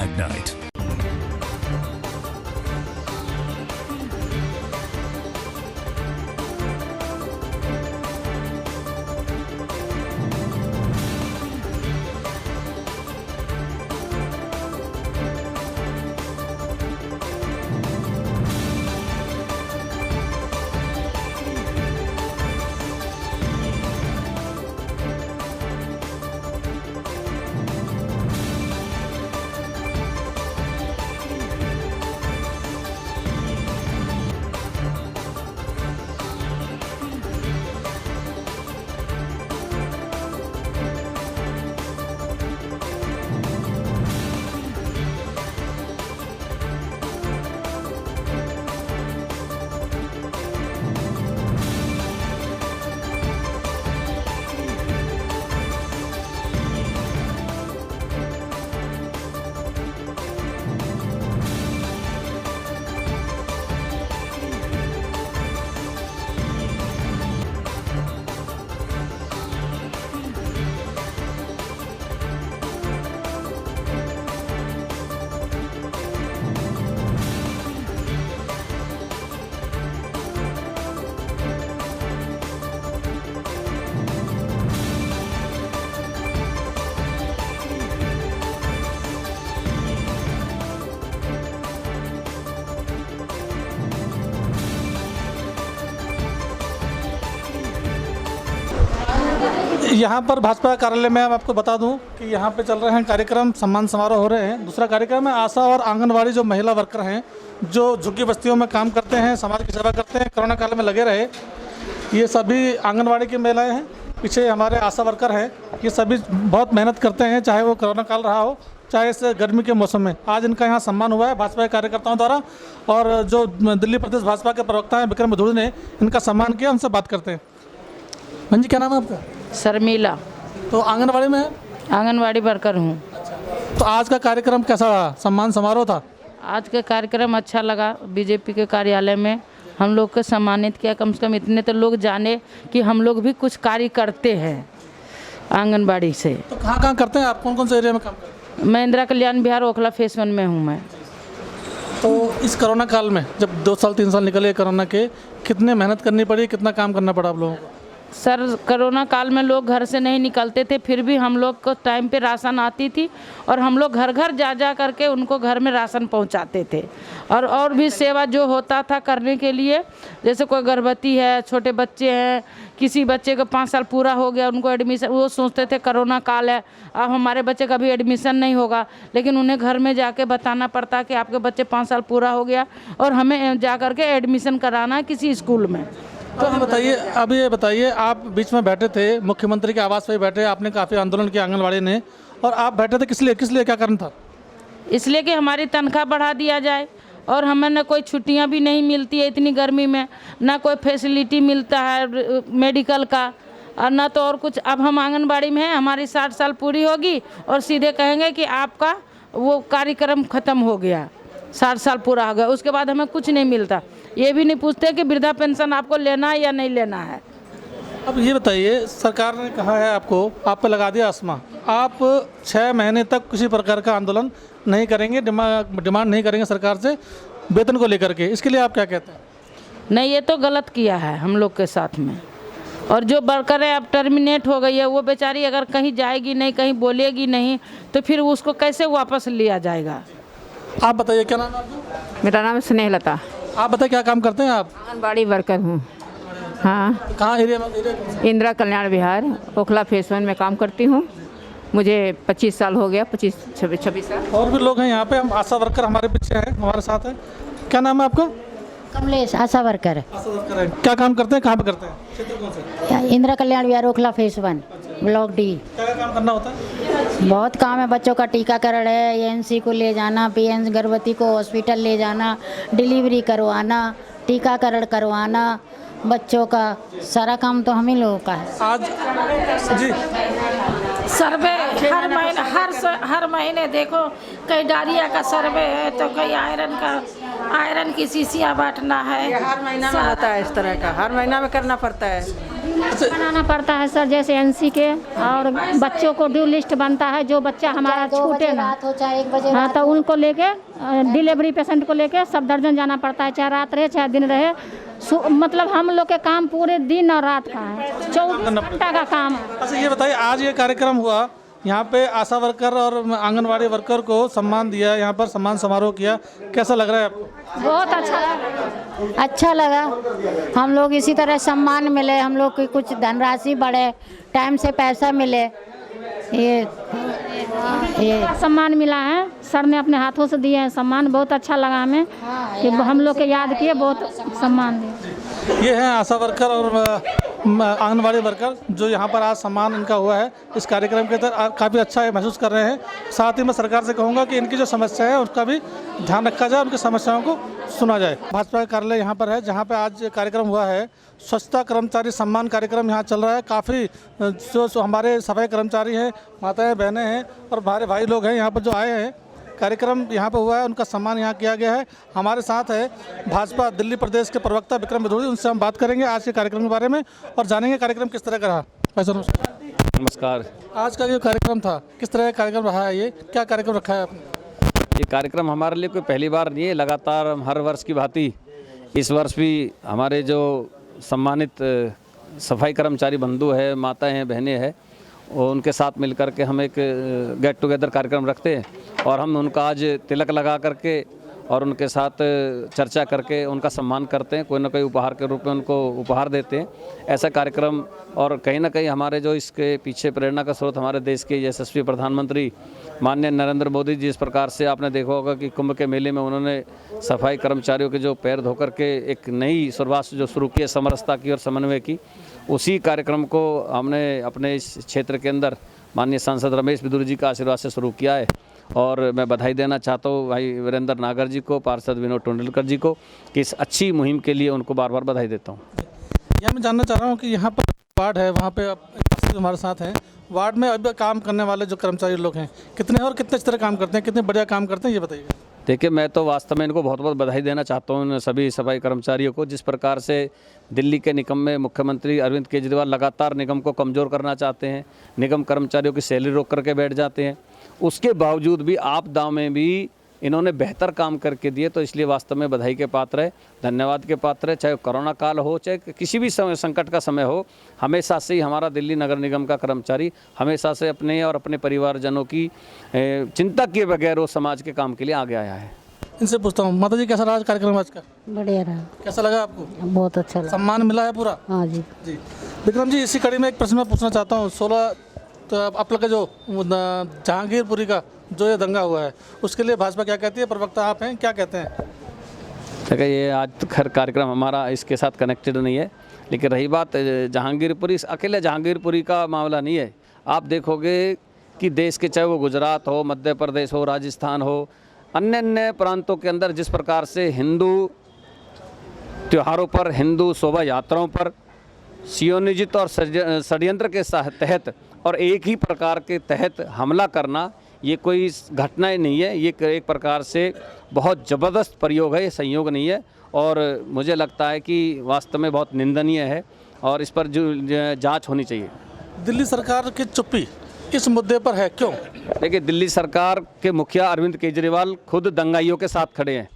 Magnite. यहाँ पर भाजपा कार्यालय में आपको बता दूं कि यहाँ पे चल रहे हैं कार्यक्रम, सम्मान समारोह हो रहे हैं। दूसरा कार्यक्रम है आशा और आंगनवाड़ी जो महिला वर्कर हैं, जो झुग्गी बस्तियों में काम करते हैं, समाज की सेवा करते हैं, कोरोना काल में लगे रहे। ये सभी आंगनवाड़ी की महिलाएं हैं, पीछे हमारे आशा वर्कर हैं। ये सभी बहुत मेहनत करते हैं, चाहे वो कोरोना काल रहा हो, चाहे इस गर्मी के मौसम में। आज इनका यहाँ सम्मान हुआ है भाजपा के कार्यकर्ताओं द्वारा, और जो दिल्ली प्रदेश भाजपा के प्रवक्ता हैं विक्रम मधुर ने इनका सम्मान किया। उनसे बात करते हैं। हाँ जी, क्या नाम है आपका? शर्मिला। तो आंगनवाड़ी में है? आंगनवाड़ी वर्कर हूँ। तो आज का कार्यक्रम कैसा रहा? सम्मान समारोह था? आज का कार्यक्रम अच्छा लगा। बीजेपी के कार्यालय में हम लोग को सम्मानित किया। कम से कम इतने तो लोग जाने कि हम लोग भी कुछ कार्य करते हैं आंगनबाड़ी से। तो कहाँ कहाँ करते हैं आप? कौन कौन से एरिया में काम करते हैं? मैं इंदिरा कल्याण बिहार ओखला फेस 1 में हूँ मैं। तो इस कोरोना काल में जब 2 साल 3 साल निकले कोरोना के, कितने मेहनत करनी पड़ी, कितना काम करना पड़ा आप लोगों को? सर, कोरोना काल में लोग घर से नहीं निकलते थे, फिर भी हम लोग को टाइम पे राशन आती थी और हम लोग घर घर जा करके उनको घर में राशन पहुंचाते थे। और भी सेवा जो होता था करने के लिए, जैसे कोई गर्भवती है, छोटे बच्चे हैं, किसी बच्चे को 5 साल पूरा हो गया, उनको एडमिशन, वो सोचते थे कोरोना काल है, अब हमारे बच्चे का भी एडमिशन नहीं होगा, लेकिन उन्हें घर में जाके बताना पड़ता कि आपके बच्चे 5 साल पूरा हो गया और हमें जा कर के एडमिशन कराना है किसी स्कूल में। तो ये बताइए, आप बीच में बैठे थे, मुख्यमंत्री के आवास पर बैठे, आपने काफ़ी आंदोलन किया आंगनवाड़ी ने, और आप बैठे थे किस लिए क्या कारण था? इसलिए कि हमारी तनख्वाह बढ़ा दिया जाए, और हमें न कोई छुट्टियां भी नहीं मिलती है इतनी गर्मी में, ना कोई फैसिलिटी मिलता है मेडिकल का, और ना तो और कुछ। अब हम आंगनबाड़ी में हैं, हमारी 60 साल पूरी होगी और सीधे कहेंगे कि आपका वो कार्यक्रम ख़त्म हो गया, 60 साल पूरा हो गया, उसके बाद हमें कुछ नहीं मिलता। ये भी नहीं पूछते कि वृद्धा पेंशन आपको लेना है या नहीं लेना है। अब ये बताइए, सरकार ने कहा है आपको, आप पे लगा दिया आसमां, आप 6 महीने तक किसी प्रकार का आंदोलन नहीं करेंगे, डिमांड नहीं करेंगे सरकार से वेतन को लेकर के, इसके लिए आप क्या कहते हैं? नहीं, ये तो गलत किया है हम लोग के साथ में। और जो वर्कर है अब टर्मिनेट हो गई है, वो बेचारी अगर कहीं जाएगी नहीं, कहीं बोलेगी नहीं, तो फिर उसको कैसे वापस लिया जाएगा? आप बताइए, क्या नाम है आपका? मेरा नाम है स्नेहलता। आप बताइए, क्या काम करते हैं आप? आंगनबाड़ी वर्कर हूँ। हाँ, कहाँ एरिया में? इंदिरा कल्याण बिहार ओखला फेस 1 में काम करती हूँ। मुझे 25 साल हो गया, 26 साल। और भी लोग हैं यहाँ पे, हम आशा वर्कर हमारे पीछे हैं, हमारे साथ हैं। क्या नाम है आपका? कमलेश, आशा वर्कर। आशा वर्कर है। क्या काम करते हैं, कहाँ पे करते हैं, क्षेत्र कौन सा? Indira Kalyan Vihar Okhla phase 1 block D. क्या काम करना होता है? बहुत काम है। बच्चों का टीकाकरण है, एएनसी को ले जाना, पीएन गर्भवती को हॉस्पिटल ले जाना, डिलीवरी करवाना, टीकाकरण करवाना, बच्चों का सारा काम तो हम ही लोगों का है। आज जी सर्वे हर महीने देखो, कहीं डायरिया का सर्वे है तो कहीं आयरन की शीशियाँ बांटना है। हर महीना में होता है, इस तरह का हर महीना में करना पड़ता है। बनाना पड़ता है सर, जैसे एनसी के, और बच्चों को ड्यू लिस्ट बनता है, जो बच्चा हमारा चाहे 2 छूटे बजे ना। रात हो चाहे 1 बजे हाँ, रात तो हो। उनको लेके डिलीवरी पेशेंट को लेके सब दर्जन जाना पड़ता है, चाहे रात रहे चाहे दिन रहे। मतलब हम लोग के काम पूरे दिन और रात का है, 24 घंटा का काम है। अच्छा ये बताइए, आज ये कार्यक्रम हुआ, यहाँ पे आशा वर्कर और आंगनवाड़ी वर्कर को सम्मान दिया, यहाँ पर सम्मान समारोह किया, कैसा लग रहा है आपको? बहुत अच्छा लगा। अच्छा लगा। हम लोग इसी तरह सम्मान मिले, हम लोग की कुछ धनराशि बढ़े, टाइम से पैसा मिले। ये सम्मान मिला है, सर ने अपने हाथों से दिए हैं सम्मान, बहुत अच्छा लगा हमें कि हम लोग के याद किए, बहुत सम्मान दिए। ये हैं आशा वर्कर और आंगनवाड़ी वर्कर जो यहाँ पर आज सम्मान इनका हुआ है इस कार्यक्रम के तहत, काफ़ी अच्छा महसूस कर रहे हैं। साथ ही मैं सरकार से कहूँगा कि इनकी जो समस्या है उसका भी ध्यान रखा जाए, उनकी समस्याओं को सुना जाए। भाजपा का कार्यालय यहाँ पर है, जहाँ पे आज कार्यक्रम हुआ है, स्वच्छता कर्मचारी सम्मान कार्यक्रम यहाँ चल रहा है। काफ़ी जो हमारे सफाई कर्मचारी हैं, माताएं बहनें हैं और हमारे भाई लोग हैं यहाँ पर जो आए हैं, कार्यक्रम यहाँ पर हुआ है, उनका सम्मान यहाँ किया गया है। हमारे साथ है भाजपा दिल्ली प्रदेश के प्रवक्ता विक्रम भदौड़ी, उनसे हम बात करेंगे आज के कार्यक्रम के बारे में और जानेंगे कार्यक्रम किस तरह का रहा। भाई साहब नमस्कार। आज का जो कार्यक्रम था किस तरह का कार्यक्रम रहा है, ये क्या कार्यक्रम रखा है आपने? ये कार्यक्रम हमारे लिए कोई पहली बार नहीं है, लगातार हम हर वर्ष की भांति इस वर्ष भी हमारे जो सम्मानित सफाई कर्मचारी बंधु है, माताएं हैं, बहनें हैं, और उनके साथ मिलकर के हम एक गेट टुगेदर कार्यक्रम रखते हैं और हम उनका आज तिलक लगा करके और उनके साथ चर्चा करके उनका सम्मान करते हैं, कोई ना कोई उपहार के रूप में उनको उपहार देते हैं। ऐसा कार्यक्रम, और कहीं ना कहीं हमारे जो इसके पीछे प्रेरणा का स्रोत हमारे देश के यशस्वी प्रधानमंत्री माननीय नरेंद्र मोदी जी, इस प्रकार से आपने देखा होगा कि कुंभ के मेले में उन्होंने सफाई कर्मचारियों के जो पैर धोकर के एक नई शुरुआत जो शुरू की है समरसता की और समन्वय की, उसी कार्यक्रम को हमने अपने इस क्षेत्र के अंदर माननीय सांसद रमेश बिदुर जी का आशीर्वाद से शुरू किया है। और मैं बधाई देना चाहता हूँ भाई वीरेंद्र नागर जी को, पार्षद विनोद टोंडलकर जी को, कि इस अच्छी मुहिम के लिए उनको बार बार बधाई देता हूँ। यह मैं जानना चाह रहा हूँ कि यहाँ पर वार्ड है, वहाँ पे हमारे साथ हैं, वार्ड में अब काम करने वाले जो कर्मचारी लोग हैं कितने हैं और कितने अच्छी तरह काम करते हैं, कितने बढ़िया काम करते हैं, ये बताइए। देखिए, मैं तो वास्तव में इनको बहुत बहुत बधाई देना चाहता हूँ इन सभी सफाई कर्मचारियों को। जिस प्रकार से दिल्ली के निगम में मुख्यमंत्री अरविंद केजरीवाल लगातार निगम को कमज़ोर करना चाहते हैं, निगम कर्मचारियों की सैलरी रोक करके बैठ जाते हैं, उसके बावजूद भी आपदा में भी इन्होंने बेहतर काम करके दिए, तो इसलिए वास्तव में बधाई के पात्र है, धन्यवाद के पात्र है। चाहे कोरोना काल हो, चाहे किसी भी समय संकट का समय हो, हमेशा से ही हमारा दिल्ली नगर निगम का कर्मचारी हमेशा से अपने और अपने परिवारजनों की चिंता किए बगैर वो समाज के काम के लिए आगे आया है। इनसे पूछता हूँ, माता जी कैसा रहा कार्यक्रम आज का? बढ़िया रहा, कैसा लगा आपको? बहुत अच्छा लगा। सम्मान मिला है पूरा? हाँ जी। जी विक्रम जी, इसी कड़ी में एक प्रश्न मैं पूछना चाहता हूँ। 16 तो आप लोग का जो जहांगीरपुरी का जो ये दंगा हुआ है, उसके लिए भाजपा क्या कहती है? प्रवक्ता आप हैं, क्या कहते हैं? देखिए, ये आज खैर कार्यक्रम हमारा इसके साथ कनेक्टेड नहीं है, लेकिन रही बात जहांगीरपुरी, अकेले जहांगीरपुरी का मामला नहीं है। आप देखोगे कि देश के, चाहे वो गुजरात हो, मध्य प्रदेश हो, राजस्थान हो, अन्य अन्य प्रांतों के अंदर जिस प्रकार से हिंदू त्योहारों पर, हिंदू शोभा यात्राओं पर सियोनिजित और षड्यंत्र के तहत और एक ही प्रकार के तहत हमला करना, ये कोई घटनाएं नहीं है, ये एक प्रकार से बहुत ज़बरदस्त प्रयोग है, ये संयोग नहीं है। और मुझे लगता है कि वास्तव में बहुत निंदनीय है और इस पर जो जांच होनी चाहिए। दिल्ली सरकार की चुप्पी इस मुद्दे पर है, क्यों? देखिए, दिल्ली सरकार के मुखिया अरविंद केजरीवाल खुद दंगाइयों के साथ खड़े हैं,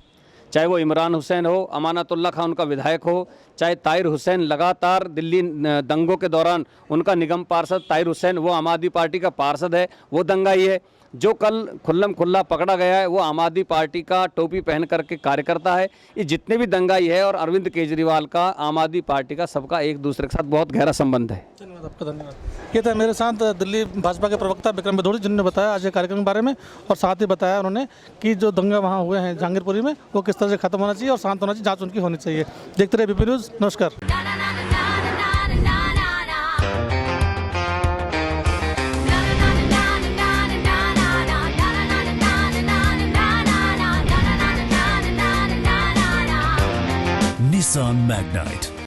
चाहे वो इमरान हुसैन हो, अमानतुल्लाह खान उनका विधायक हो, चाहे ताहिर हुसैन, लगातार दिल्ली दंगों के दौरान उनका निगम पार्षद ताहिर हुसैन, वो आम आदमी पार्टी का पार्षद है, वो दंगाई है। जो कल खुल्लम खुल्ला पकड़ा गया है वो आम आदमी पार्टी का टोपी पहन करके कार्यकर्ता है। ये जितने भी दंगाई है और अरविंद केजरीवाल का, आम आदमी पार्टी का, सबका एक दूसरे के साथ बहुत गहरा संबंध है। धन्यवाद आपका, धन्यवाद। ये था मेरे साथ दिल्ली भाजपा के प्रवक्ता विक्रम भदौड़ी, जिन्होंने बताया आज के कार्यक्रम के बारे में और साथ ही बताया उन्होंने कि जो दंगा वहाँ हुए हैं जहांगीरपुरी में, वो किस तरह से खत्म होना चाहिए और शांत होना चाहिए, जाँच उनकी होनी चाहिए। देखते रहे बीपी न्यूज़। नमस्कार। Nissan Magnite.